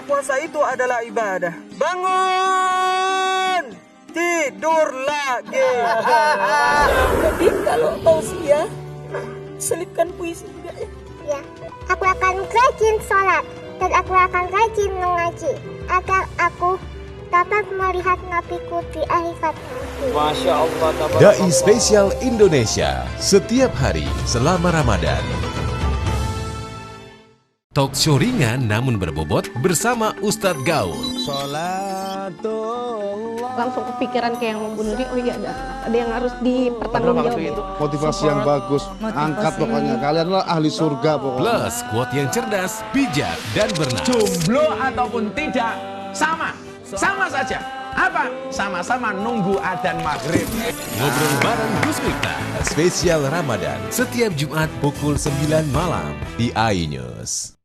puasa itu adalah ibadah. Bangun! Tidur lagi. Jadi kalau tausiah selipkan puisi juga ya. Ya, aku akan rajin sholat dan aku akan rajin mengaji agar aku dapat melihat nabiku di akhirat nanti. Masya Allah. Dai Spesial Indonesia setiap hari selama Ramadan. Talk show ringan namun berbobot bersama Ustadz Gaul. Langsung kepikiran kayak yang membunuh diri. Oh iya, ada yang harus dipertanggungjawabkan. Motivasi yang bagus, angkat pokoknya. Kalian adalah ahli surga pokoknya. Plus quote yang cerdas, bijak, dan bernas. Jomblo ataupun tidak sama saja. Apa? Sama-sama nunggu adzan maghrib. Ngobrol bareng Gus Miftah. Spesial Ramadan setiap Jumat pukul 9 malam di iNews.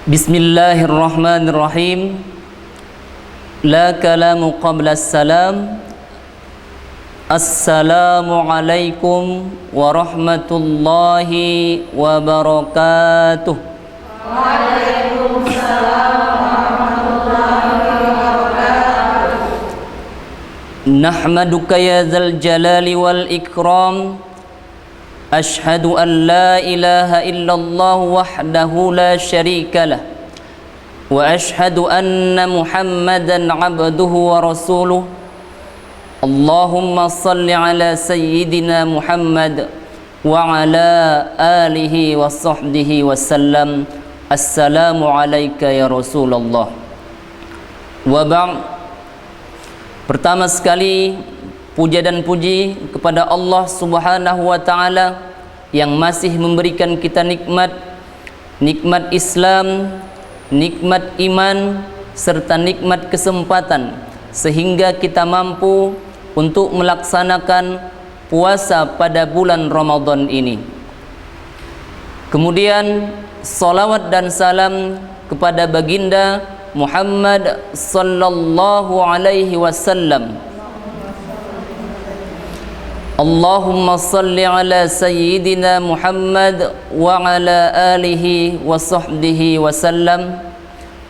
Bismillahirrahmanirrahim. La kalamu qabla salam. Assalamualaikum warahmatullahi wabarakatuh. Waalaikumsalam warahmatullahi wabarakatuh. Nahmaduka ya dzal jalali wal ikram. Ashhadu an la ilaha illallah wahdahu la syarika lah wa ashhadu anna Muhammadan abduhu wa rasuluh. Allahumma salli ala sayyidina Muhammad wa ala alihi wa sahbihi wa sallam. Assalamu alayka ya Rasulullah. Wa ba'd. Pertama sekali puja dan puji kepada Allah Subhanahu wa ta'ala yang masih memberikan kita nikmat Islam, nikmat iman, serta nikmat kesempatan sehingga kita mampu untuk melaksanakan puasa pada bulan Ramadan ini. Kemudian salawat dan salam kepada baginda Muhammad sallallahu alaihi wasallam. Allahumma salli ala sayyidina Muhammad wa ala alihi wa sahbihi wa sallam.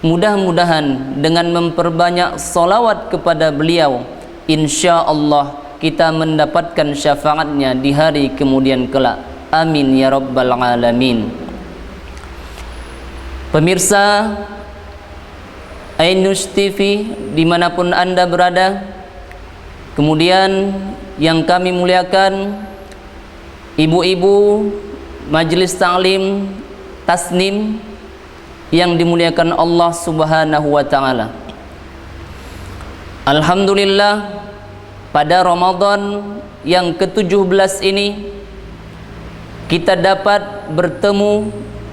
Mudah-mudahan dengan memperbanyak salawat kepada beliau, insya Allah kita mendapatkan syafaatnya di hari kemudian kelak. Amin ya rabbal alamin. Pemirsa iNews TV dimanapun Anda berada, kemudian yang kami muliakan ibu-ibu Majelis Ta'lim Tasnim yang dimuliakan Allah Subhanahu wa ta'ala. Alhamdulillah, pada Ramadan yang ke-17 ini kita dapat bertemu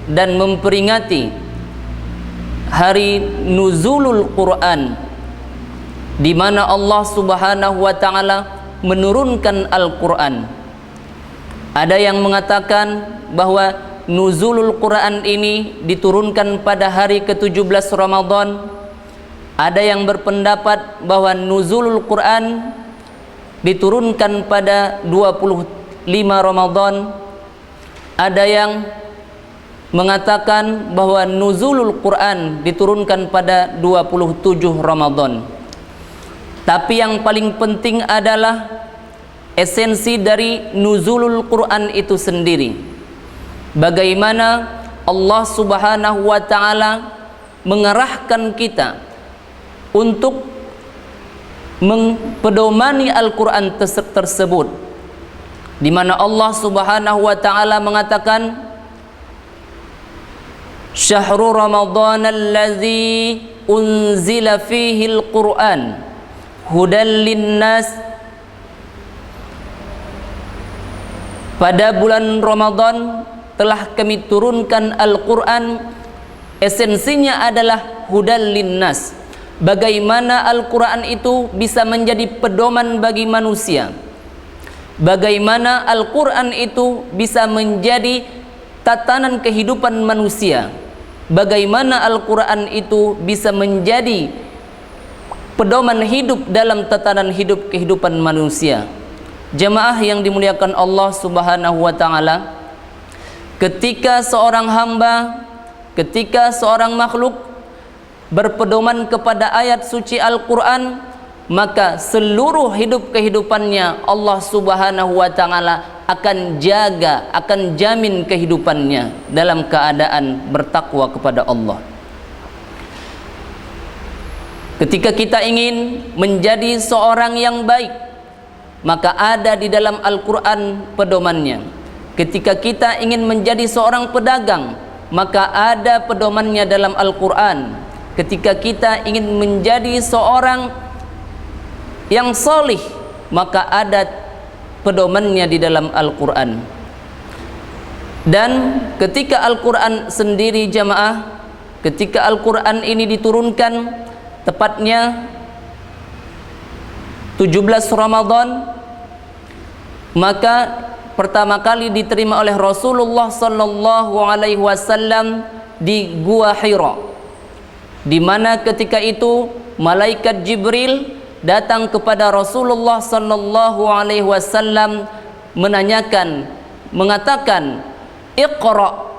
dan memperingati hari nuzulul Quran, di mana Allah Subhanahu wa ta'ala menurunkan Al-Quran. Ada yang mengatakan bahwa nuzulul Quran ini diturunkan pada hari ke-17 Ramadan. Ada yang berpendapat bahwa nuzulul Quran diturunkan pada 25 Ramadan. Ada yang mengatakan bahwa nuzulul Quran diturunkan pada 27 Ramadan. Tapi yang paling penting adalah esensi dari nuzulul Quran itu sendiri. Bagaimana Allah Subhanahu wa ta'ala mengarahkan kita untuk mempedomani Al-Quran tersebut, di mana Allah Subhanahu wa ta'ala mengatakan, Syahrul Ramadan allazi unzila fihi al-Quran hudal linnas. Pada bulan Ramadan telah kami turunkan Al-Quran, esensinya adalah hudal linnas. Bagaimana Al-Quran itu bisa menjadi pedoman bagi manusia, bagaimana Al-Quran itu bisa menjadi tatanan kehidupan manusia, bagaimana Al-Quran itu bisa menjadi pedoman hidup dalam tatanan hidup kehidupan manusia. Jemaah yang dimuliakan Allah Subhanahu wa taala, ketika seorang hamba, ketika seorang makhluk berpedoman kepada ayat suci Al-Quran, maka seluruh hidup kehidupannya Allah Subhanahu wa taala akan jaga, akan jamin kehidupannya dalam keadaan bertakwa kepada Allah. Ketika kita ingin menjadi seorang yang baik, maka ada di dalam Al-Quran pedomannya. Ketika kita ingin menjadi seorang pedagang, maka ada pedomannya dalam Al-Quran. Ketika kita ingin menjadi seorang yang solih, maka ada pedomannya di dalam Al-Quran. Dan ketika Al-Quran sendiri jamaah, ketika Al-Quran ini diturunkan tepatnya 17 Ramadan, maka pertama kali diterima oleh Rasulullah sallallahu alaihi wasallam di Gua Hira, di mana ketika itu malaikat Jibril datang kepada Rasulullah sallallahu alaihi wasallam mengatakan Iqra.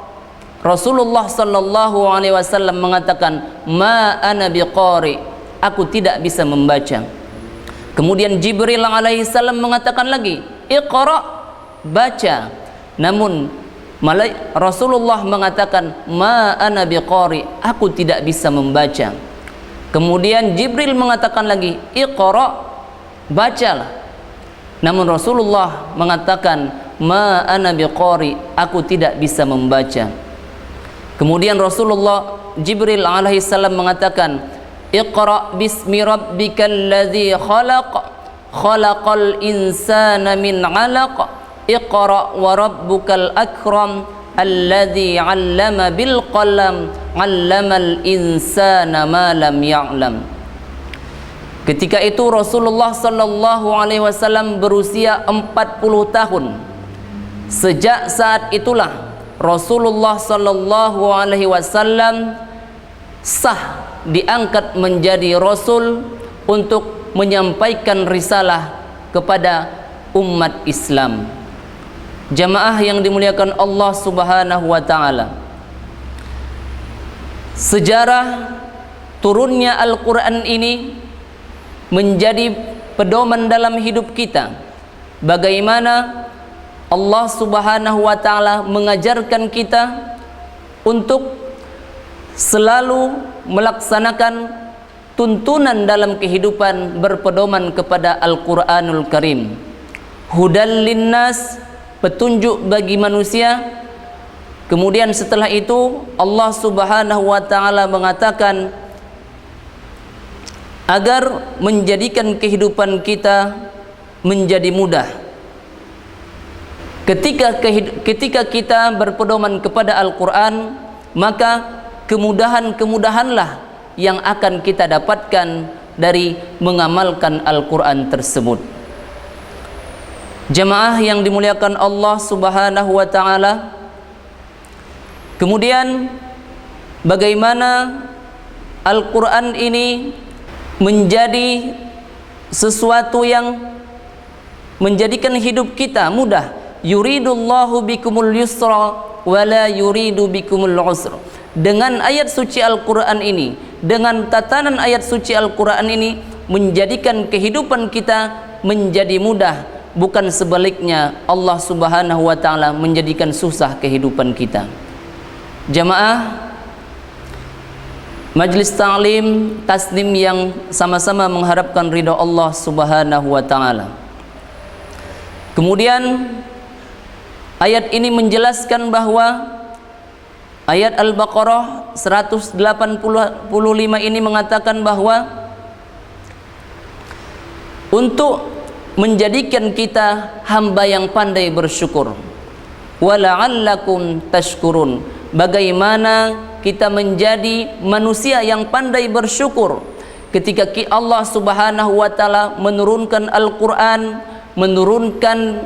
Rasulullah sallallahu alaihi wasallam mengatakan, ma ana biqari, aku tidak bisa membaca. Kemudian Jibril alaihi salam mengatakan lagi, Iqra, baca. Namun Rasulullah mengatakan, ma ana biqari, aku tidak bisa membaca. Kemudian Jibril mengatakan lagi, Iqra, bacalah. Namun Rasulullah mengatakan, ma ana biqari, aku tidak bisa membaca. Kemudian Jibril alaihi salam mengatakan, Iqra bismi rabbikal ladzi khalaq, khalaqal insana min 'alaq, Iqra wa rabbukal akram, alladzi 'allama bil qalam, 'allamal insana ma lam ya'lam. Ketika itu Rasulullah sallallahu alaihi wasallam berusia 40 tahun. Sejak saat itulah Rasulullah sallallahu alaihi wasallam sah diangkat menjadi rasul untuk menyampaikan risalah kepada umat Islam. Jamaah yang dimuliakan Allah Subhanahu wa taala, sejarah turunnya Al-Quran ini menjadi pedoman dalam hidup kita. Bagaimana Allah Subhanahu wa taala mengajarkan kita untuk selalu melaksanakan tuntunan dalam kehidupan berpedoman kepada Al-Quranul Karim. Hudal linnas, petunjuk bagi manusia. Kemudian setelah itu Allah Subhanahu wa taala mengatakan agar menjadikan kehidupan kita menjadi mudah. Ketika kita berpedoman kepada Al-Quran, maka kemudahan-kemudahanlah yang akan kita dapatkan dari mengamalkan Al-Quran tersebut. Jemaah yang dimuliakan Allah Subhanahu wa taala, kemudian bagaimana Al-Quran ini menjadi sesuatu yang menjadikan hidup kita mudah. Yuridullahu bikumul yusra wa la yuridu bikumul usra. Dengan ayat suci Al-Quran ini, dengan tatanan ayat suci Al-Quran ini, menjadikan kehidupan kita menjadi mudah, bukan sebaliknya Allah Subhanahu wa taala menjadikan susah kehidupan kita. Jamaah Majlis Ta'lim Tasnim yang sama-sama mengharapkan ridha Allah Subhanahu wa taala. Kemudian ayat ini menjelaskan bahwa ayat Al-Baqarah 185 ini mengatakan bahwa untuk menjadikan kita hamba yang pandai bersyukur, wala'allakum tashkurun, bagaimana kita menjadi manusia yang pandai bersyukur ketika Allah Subhanahu wa taala menurunkan Al-Quran, menurunkan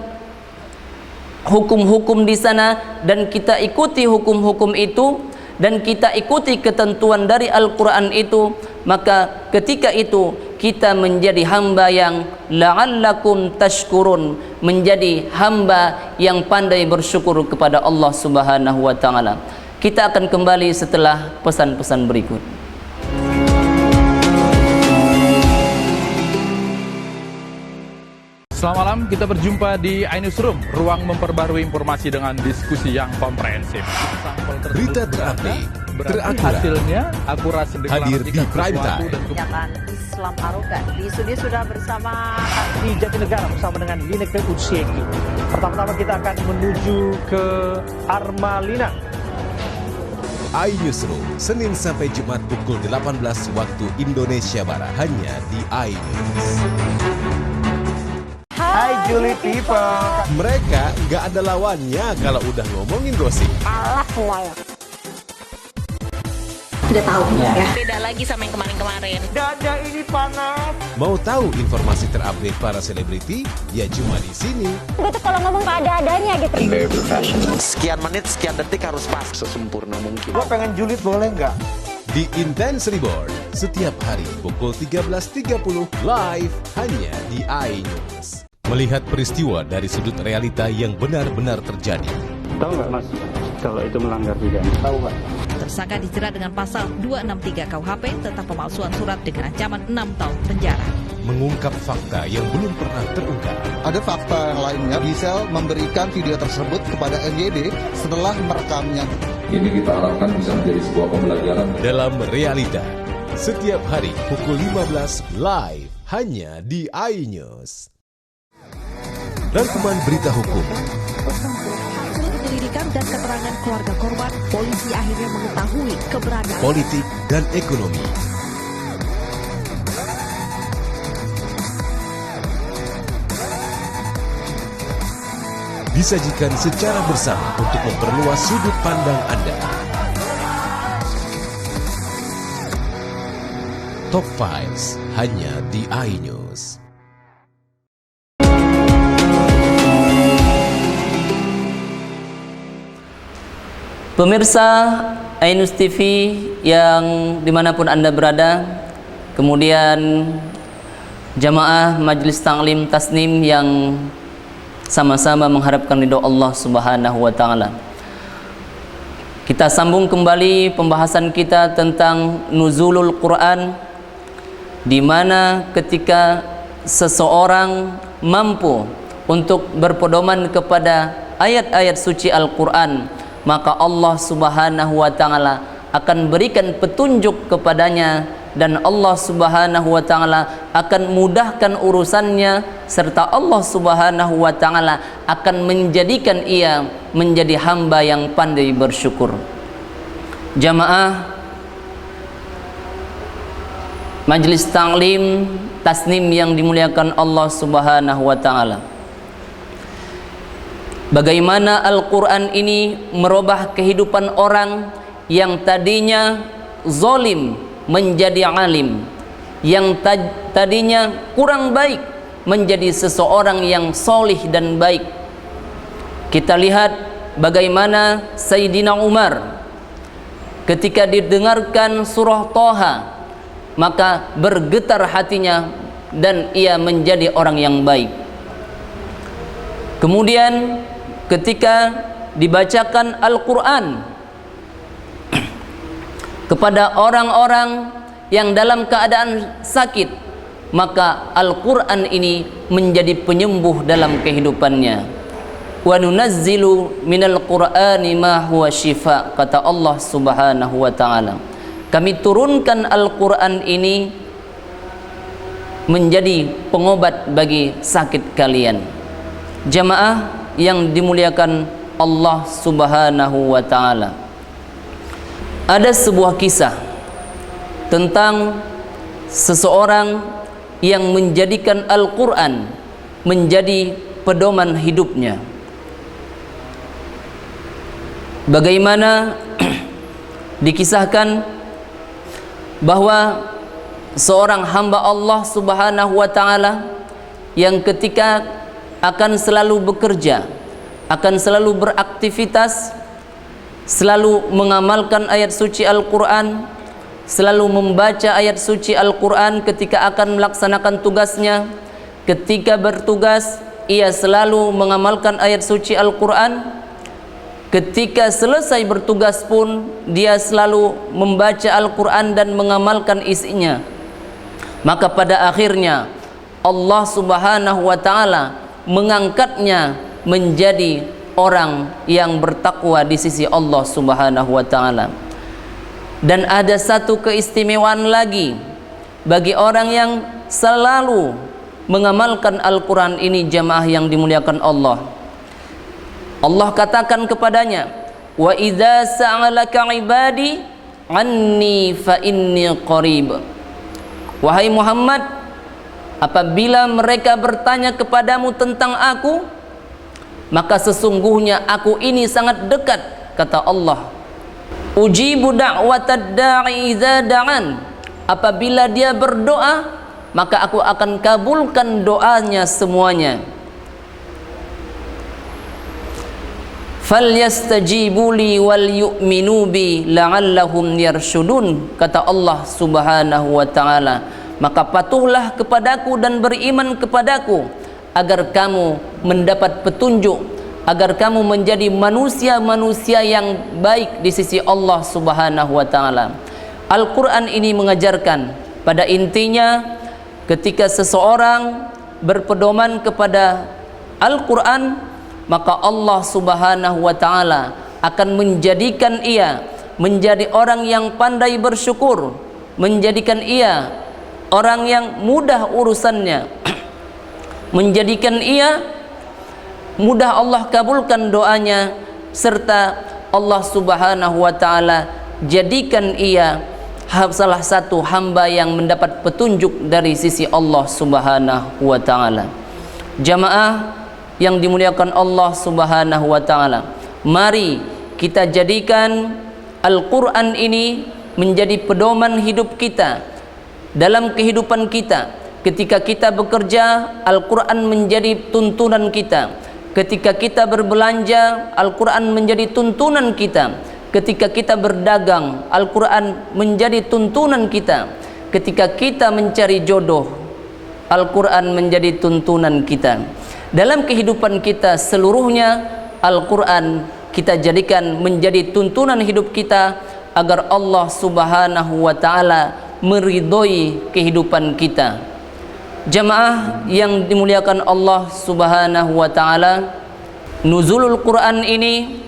hukum-hukum di sana dan kita ikuti hukum-hukum itu dan kita ikuti ketentuan dari Al-Quran itu, maka ketika itu kita menjadi hamba yang la'allakum tashkurun, menjadi hamba yang pandai bersyukur kepada Allah Subhanahu wa taala. Kita akan kembali setelah pesan-pesan berikut. Selamat malam, kita berjumpa di iNewsroom, ruang memperbarui informasi dengan diskusi yang komprehensif. Berita terupdate, terakurat, hasilnya akurasi hadir di prime time. Kenyataan Islam Arogan di studio sudah bersama di Jatinegara bersama dengan Lineke Utsieki. Pertama-tama kita akan menuju ke Armalina. iNewsroom, Senin sampai Jumat pukul 18 waktu Indonesia Barat, hanya di iNews. Hai Juli people. Mereka nggak ada lawannya kalau udah ngomongin gosip. Alas semuanya. Udah tahu ya. Beda lagi sama yang kemarin-kemarin. Dada ini panas. Mau tahu informasi terupdate para selebriti? Ya cuma di sini. Gitu kalau ngomong ada-adanya gitu. Sekian menit, sekian detik harus pas sesempurna mungkin. Gua pengen julid boleh nggak? Di Intense Reborn, setiap hari pukul 13.30 live hanya di iNews. Melihat peristiwa dari sudut realita yang benar-benar terjadi. Tahu nggak Mas, kalau itu melanggar pidana? Tahu Pak. Tersangka dijerat dengan pasal 263 KUHP tentang pemalsuan surat dengan ancaman 6 tahun penjara. Mengungkap fakta yang belum pernah terungkap. Ada fakta yang lainnya, Gisel memberikan video tersebut kepada NYD setelah merekamnya. Ini kita harapkan bisa menjadi sebuah pembelajaran. Dalam realita, setiap hari pukul 15 live hanya di iNews. Rangkuman berita hukum. Hasil penyelidikan dan keterangan keluarga korban, polisi akhirnya mengetahui keberadaan Politik dan ekonomi. Disajikan secara bersama untuk memperluas sudut pandang Anda. Top Files hanya di iNews. Pemirsa iNews TV yang dimanapun Anda berada, kemudian jamaah Majelis Ta'lim Tasnim yang sama-sama mengharapkan ridho Allah Subhanahu wa taala. Kita sambung kembali pembahasan kita tentang nuzulul Quran, di mana ketika seseorang mampu untuk berpedoman kepada ayat-ayat suci Al-Quran, maka Allah Subhanahu wa taala akan berikan petunjuk kepadanya dan Allah Subhanahu wa taala akan mudahkan urusannya, serta Allah Subhanahu wa taala akan menjadikan ia menjadi hamba yang pandai bersyukur. Jamaah Majelis Ta'lim Tasnim yang dimuliakan Allah Subhanahu wa taala, bagaimana Al-Quran ini merubah kehidupan orang yang tadinya zalim menjadi alim, yang tadinya kurang baik menjadi seseorang yang solih dan baik. Kita lihat bagaimana Sayyidina Umar ketika didengarkan surah Thaha, maka bergetar hatinya dan ia menjadi orang yang baik. Kemudian ketika dibacakan Al-Quran kepada orang-orang yang dalam keadaan sakit, maka Al-Quran ini menjadi penyembuh dalam kehidupannya. Wa nunazzilu minal Qur'ani ma huwa syifa, kata Allah Subhanahu wa taala. Kami turunkan Al-Quran ini menjadi pengobat bagi sakit kalian. Jamaah yang dimuliakan Allah Subhanahu wa taala, ada sebuah kisah tentang seseorang yang menjadikan Al-Quran menjadi pedoman hidupnya. Bagaimana dikisahkan bahwa seorang hamba Allah Subhanahu wa taala yang ketika akan selalu bekerja, akan selalu beraktivitas, selalu mengamalkan ayat suci Al-Quran, selalu membaca ayat suci Al-Quran ketika akan melaksanakan tugasnya. Ketika bertugas, ia selalu mengamalkan ayat suci Al-Quran. Ketika selesai bertugas pun, dia selalu membaca Al-Quran dan mengamalkan isinya. Maka pada akhirnya Allah Subhanahu wa Ta'ala mengangkatnya menjadi orang yang bertakwa di sisi Allah Subhanahu wa Ta'ala. Dan ada satu keistimewaan lagi bagi orang yang selalu mengamalkan Al-Quran ini, jamaah yang dimuliakan Allah. Allah katakan kepadanya, wa idza sa'alaka ibadi anni fa inni qarib. Wahai Muhammad, apabila mereka bertanya kepadamu tentang aku, maka sesungguhnya aku ini sangat dekat, kata Allah. Ujibu da'watad da'i idza da'an. Apabila dia berdoa, maka aku akan kabulkan doanya semuanya. Falyastajibuli wal yu'minu bi la'allahum yarshudun, kata Allah Subhanahu wa Ta'ala. Maka patuhlah kepadaku dan beriman kepadaku agar kamu mendapat petunjuk, agar kamu menjadi manusia-manusia yang baik di sisi Allah Subhanahu wa Ta'ala. Al-Quran ini mengajarkan pada intinya, ketika seseorang berpedoman kepada Al-Quran, maka Allah Subhanahu wa Ta'ala akan menjadikan ia menjadi orang yang pandai bersyukur, menjadikan ia orang yang mudah urusannya, menjadikan ia mudah Allah kabulkan doanya, serta Allah Subhanahu wa Ta'ala jadikan ia salah satu hamba yang mendapat petunjuk dari sisi Allah Subhanahu wa Ta'ala. Jamaah yang dimuliakan Allah Subhanahu wa Ta'ala, mari kita jadikan Al-Quran ini menjadi pedoman hidup kita dalam kehidupan kita. Ketika kita bekerja, Al-Quran menjadi tuntunan kita. Ketika kita berbelanja, Al-Quran menjadi tuntunan kita. Ketika kita berdagang, Al-Quran menjadi tuntunan kita. Ketika kita mencari jodoh, Al-Quran menjadi tuntunan kita. Dalam kehidupan kita seluruhnya, Al-Quran kita jadikan menjadi tuntunan hidup kita, agar Allah Subhanahu wa Ta'ala meridhoi kehidupan kita. Jamaah yang dimuliakan Allah Subhanahu wa Ta'ala, nuzulul Quran ini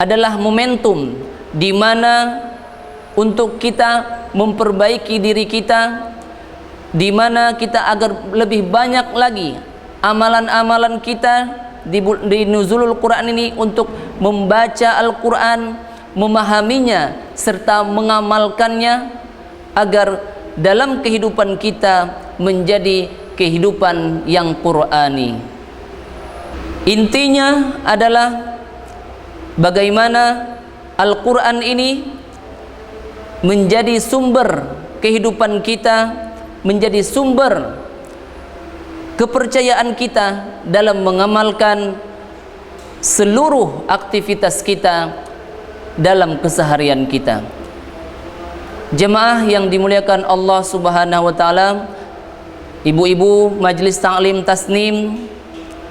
adalah momentum di mana untuk kita memperbaiki diri kita, di mana kita agar lebih banyak lagi amalan-amalan kita di nuzulul Quran ini untuk membaca Al-Quran, memahaminya serta mengamalkannya, agar dalam kehidupan kita menjadi kehidupan yang Qur'ani. Intinya adalah bagaimana Al-Quran ini menjadi sumber kehidupan kita, menjadi sumber kepercayaan kita dalam mengamalkan seluruh aktivitas kita dalam keseharian kita. Jemaah yang dimuliakan Allah Subhanahu wa Ta'ala, ibu-ibu majelis ta'lim tasnim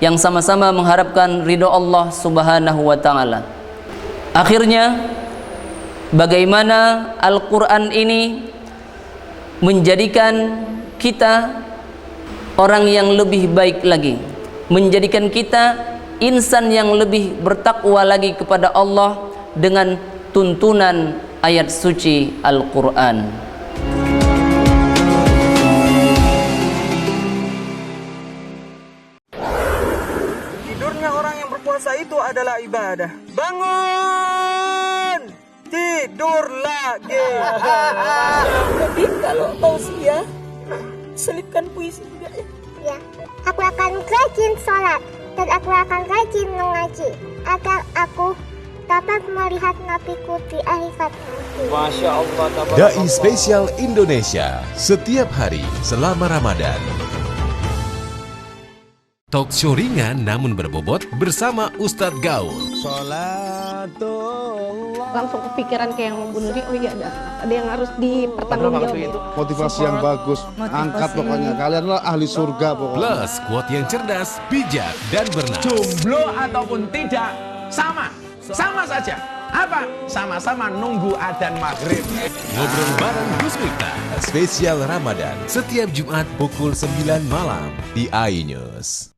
yang sama-sama mengharapkan ridho Allah Subhanahu wa Ta'ala. Akhirnya, bagaimana Al-Quran ini menjadikan kita orang yang lebih baik lagi, menjadikan kita insan yang lebih bertakwa lagi kepada Allah dengan tuntunan ayat suci Al-Quran. Tidurnya orang yang berpuasa itu adalah ibadah. Bangun, tidur lagi. Jadi kalau tausiah, selipkan puisi juga ya. Ya, aku akan rajin sholat dan aku akan rajin mengaji agar aku dapat melihat nabiku di akhirat nanti. Masya Allah. Dai Spesial Indonesia setiap hari selama Ramadan. Talk show ringan namun berbobot bersama Ustadz Gaul. Langsung kepikiran kayak yang membunuh diri. Oh iya, ada yang harus dipertanggungjawabkan. Motivasi yang bagus, angkat pokoknya. Kalianlah ahli surga pokoknya. Plus quote yang cerdas, bijak, dan bernas. Jomblo ataupun tidak, sama saja. Apa? Sama-sama nunggu adzan maghrib. Ngobrol bareng Gus Miftah, spesial Ramadan, setiap Jumat pukul 9 malam di iNews.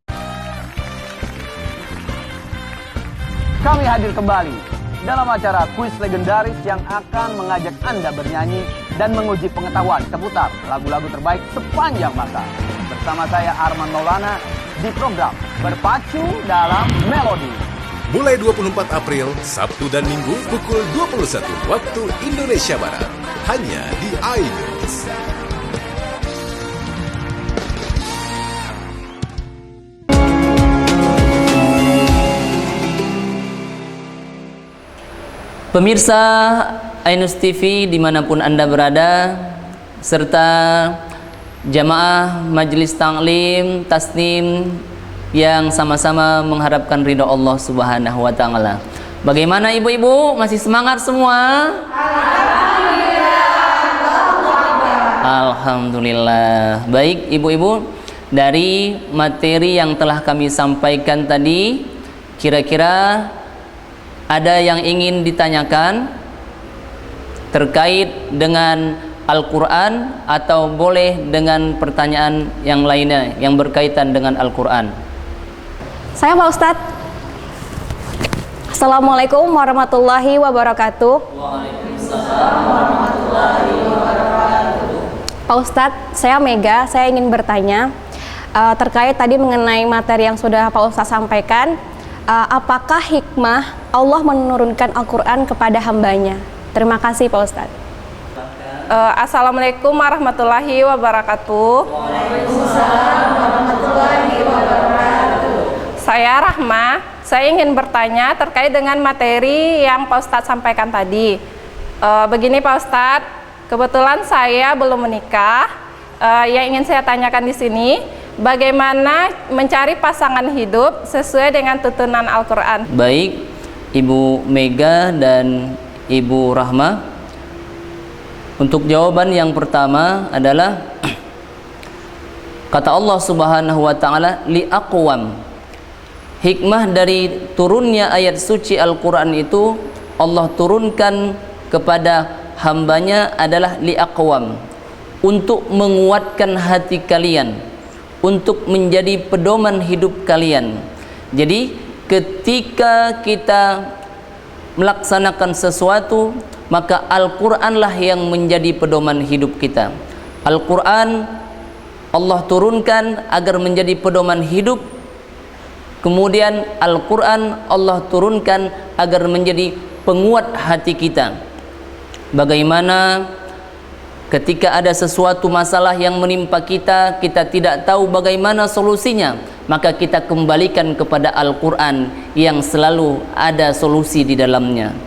Kami hadir kembali dalam acara kuis legendaris yang akan mengajak Anda bernyanyi dan menguji pengetahuan seputar lagu-lagu terbaik sepanjang masa. Bersama saya Arman Maulana di program Berpacu dalam Melodi. Mulai 24 April, Sabtu dan Minggu pukul 21 waktu Indonesia Barat. Hanya di iNews. Pemirsa iNews TV dimanapun Anda berada, serta jamaah Majelis Ta'lim, Tasnim yang sama-sama mengharapkan ridho Allah Subhanahu wa Ta'ala. Bagaimana ibu-ibu? Masih semangat semua? Alhamdulillah. Baik ibu-ibu, dari materi yang telah kami sampaikan tadi, kira-kira ada yang ingin ditanyakan terkait dengan Al-Quran atau boleh dengan pertanyaan yang lainnya yang berkaitan dengan Al-Quran? Saya Pak Ustadz. Assalamualaikum warahmatullahi wabarakatuh. Waalaikumsalam warahmatullahi wabarakatuh. Pak Ustadz, saya Mega. Saya ingin bertanya terkait tadi mengenai materi yang sudah Pak Ustadz sampaikan. Apakah hikmah Allah menurunkan Al-Quran kepada hambanya? Terima kasih Pak Ustadz. Assalamualaikum warahmatullahi wabarakatuh. Waalaikumsalam warahmatullahi wabarakatuh. Saya Rahma. Saya ingin bertanya terkait dengan materi yang Pak Ustadz sampaikan tadi. Begini Pak Ustadz, kebetulan saya belum menikah. Yang ingin saya tanyakan di sini, bagaimana mencari pasangan hidup sesuai dengan tuntunan Al-Quran? Baik, Ibu Mega dan Ibu Rahma. Untuk jawaban yang pertama adalah kata Allah Subhanahu wa Ta'ala, li'aqwam. Hikmah dari turunnya ayat suci Al-Quran itu, Allah turunkan kepada hambanya adalah li'aqwam, untuk menguatkan hati kalian, untuk menjadi pedoman hidup kalian. Jadi ketika kita melaksanakan sesuatu, maka Al-Quranlah yang menjadi pedoman hidup kita. Al-Quran Allah turunkan agar menjadi pedoman hidup. Kemudian Al-Quran Allah turunkan agar menjadi penguat hati kita. Bagaimana ketika ada sesuatu masalah yang menimpa kita, kita tidak tahu bagaimana solusinya, maka kita kembalikan kepada Al-Quran yang selalu ada solusi di dalamnya.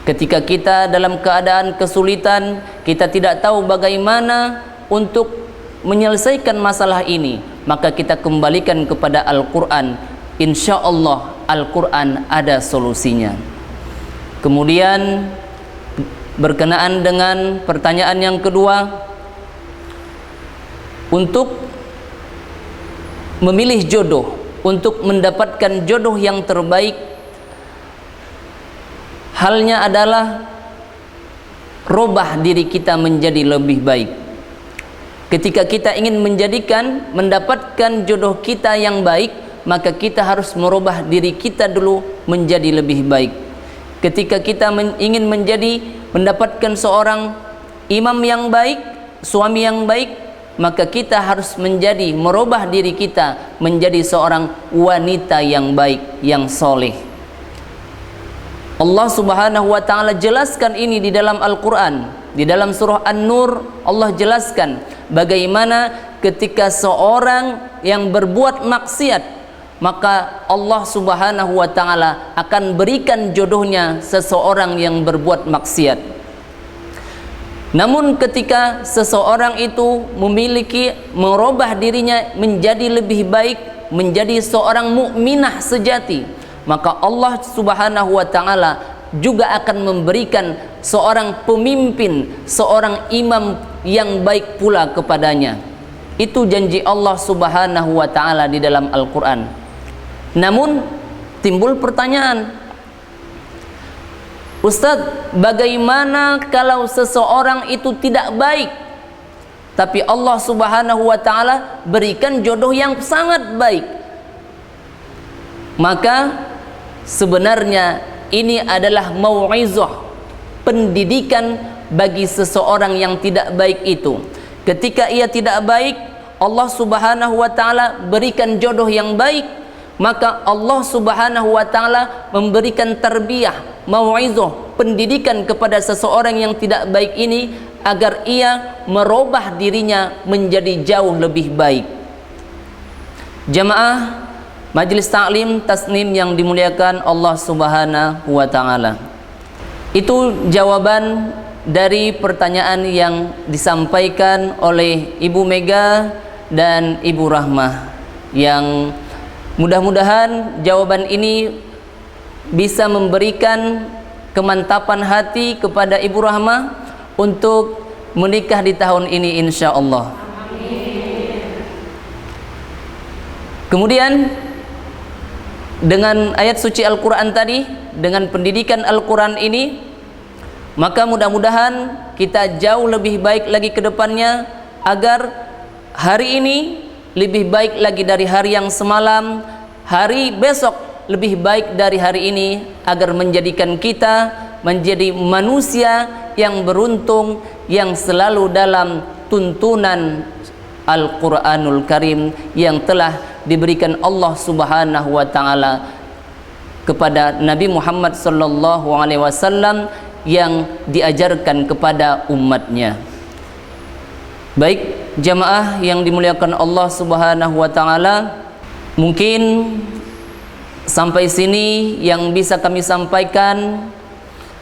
Ketika kita dalam keadaan kesulitan, kita tidak tahu bagaimana untuk menyelesaikan masalah ini, maka kita kembalikan kepada Al-Quran. Insya Allah Al-Quran ada solusinya. Kemudian berkenaan dengan pertanyaan yang kedua, untuk memilih jodoh, untuk mendapatkan jodoh yang terbaik, halnya adalah robah diri kita menjadi lebih baik. Ketika kita ingin mendapatkan jodoh kita yang baik, maka kita harus merubah diri kita dulu menjadi lebih baik. Ketika kita ingin mendapatkan seorang imam yang baik, suami yang baik, maka kita harus merubah diri kita menjadi seorang wanita yang baik, yang soleh. Allah Subhanahu wa Ta'ala jelaskan ini di dalam Al-Quran. Di dalam surah An-Nur Allah jelaskan bagaimana ketika seorang yang berbuat maksiat, maka Allah Subhanahu wa Ta'ala akan berikan jodohnya seseorang yang berbuat maksiat. Namun ketika seseorang itu merubah dirinya menjadi lebih baik, menjadi seorang mukminah sejati, maka Allah Subhanahu wa taala juga akan memberikan seorang pemimpin, seorang imam yang baik pula kepadanya. Itu janji Allah Subhanahu wa taala di dalam Al-Qur'an. Namun timbul pertanyaan, Ustadz, bagaimana kalau seseorang itu tidak baik, tapi Allah Subhanahu wa taala berikan jodoh yang sangat baik? Maka sebenarnya ini adalah mau'izah, pendidikan bagi seseorang yang tidak baik itu. Ketika ia tidak baik, Allah Subhanahu wa taala berikan jodoh yang baik, maka Allah Subhanahu wa taala memberikan tarbiyah, mau'izah, pendidikan kepada seseorang yang tidak baik ini agar ia merubah dirinya menjadi jauh lebih baik. Jamaah Majelis Ta'lim Tasnim yang dimuliakan Allah Subhanahu wa taala. Itu jawaban dari pertanyaan yang disampaikan oleh Ibu Mega dan Ibu Rahmah, yang mudah-mudahan jawaban ini bisa memberikan kemantapan hati kepada Ibu Rahmah untuk menikah di tahun ini insya Allah. Kemudian dengan ayat suci Al-Quran tadi, dengan pendidikan Al-Quran ini, maka mudah-mudahan kita jauh lebih baik lagi ke depannya, agar hari ini lebih baik lagi dari hari yang semalam, hari besok lebih baik dari hari ini, agar menjadikan kita menjadi manusia yang beruntung, yang selalu dalam tuntunan Al-Quranul Karim yang telah diberikan Allah Subhanahu wa taala kepada Nabi Muhammad sallallahu alaihi wasallam yang diajarkan kepada umatnya. Baik jamaah yang dimuliakan Allah Subhanahu wa taala, mungkin sampai sini yang bisa kami sampaikan.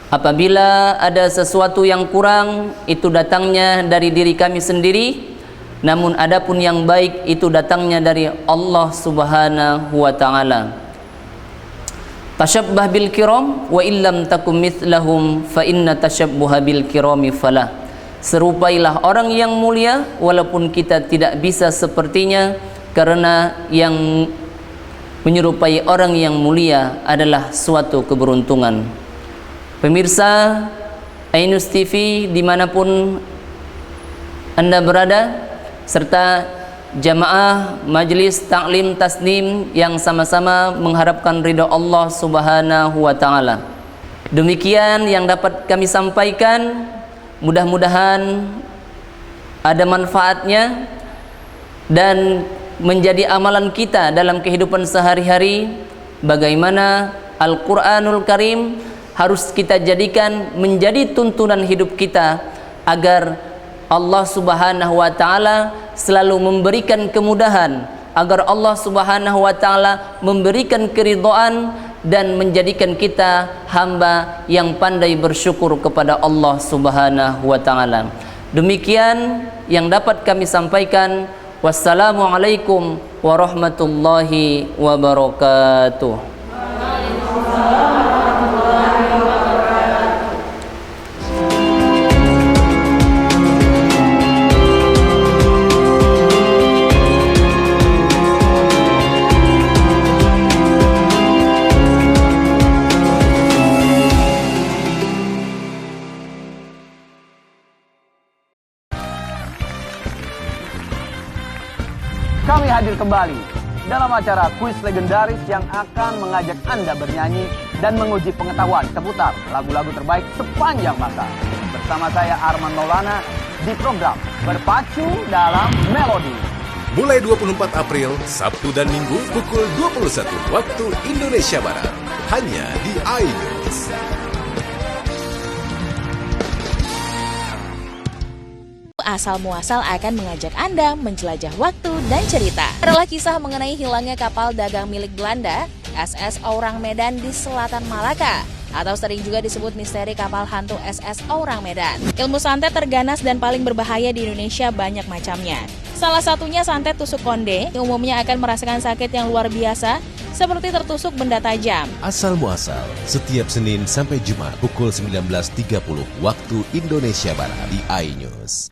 Apabila ada sesuatu yang kurang, itu datangnya dari diri kami sendiri. Namun adapun yang baik itu datangnya dari Allah Subhanahu wa taala. Tashabbah bil kiram wa illam takum mithlahum fa inna tashabbuha bil kirami falah. Serupailah orang yang mulia walaupun kita tidak bisa sepertinya, karena yang menyerupai orang yang mulia adalah suatu keberuntungan. Pemirsa Ainus TV dimanapun Anda berada, serta jamaah Majelis Ta'lim Tasnim yang sama-sama mengharapkan ridha Allah Subhanahu wa taala. Demikian yang dapat kami sampaikan, mudah-mudahan ada manfaatnya dan menjadi amalan kita dalam kehidupan sehari-hari. Bagaimana Al-Quranul Karim harus kita jadikan menjadi tuntunan hidup kita, agar Allah Subhanahu wa taala selalu memberikan kemudahan, agar Allah Subhanahu wa taala memberikan keridhaan dan menjadikan kita hamba yang pandai bersyukur kepada Allah Subhanahu wa taala. Demikian yang dapat kami sampaikan. Wassalamualaikum warahmatullahi wabarakatuh. Kami hadir kembali dalam acara kuis legendaris yang akan mengajak Anda bernyanyi dan menguji pengetahuan seputar lagu-lagu terbaik sepanjang masa. Bersama saya Arman Maulana di program Berpacu dalam Melodi. Mulai 24 April, Sabtu dan Minggu pukul 21 waktu Indonesia Barat. Hanya di iNews. Asal muasal akan mengajak Anda menjelajah waktu dan cerita. Adalah kisah mengenai hilangnya kapal dagang milik Belanda, SS Orang Medan di selatan Malaka. atau sering juga disebut misteri kapal hantu SS Orang Medan. Ilmu santet terganas dan paling berbahaya di Indonesia banyak macamnya. Salah satunya santet tusuk konde, yang umumnya akan merasakan sakit yang luar biasa, seperti tertusuk benda tajam. Asal muasal, setiap Senin sampai Jumat pukul 19.30 waktu Indonesia Barat di iNews.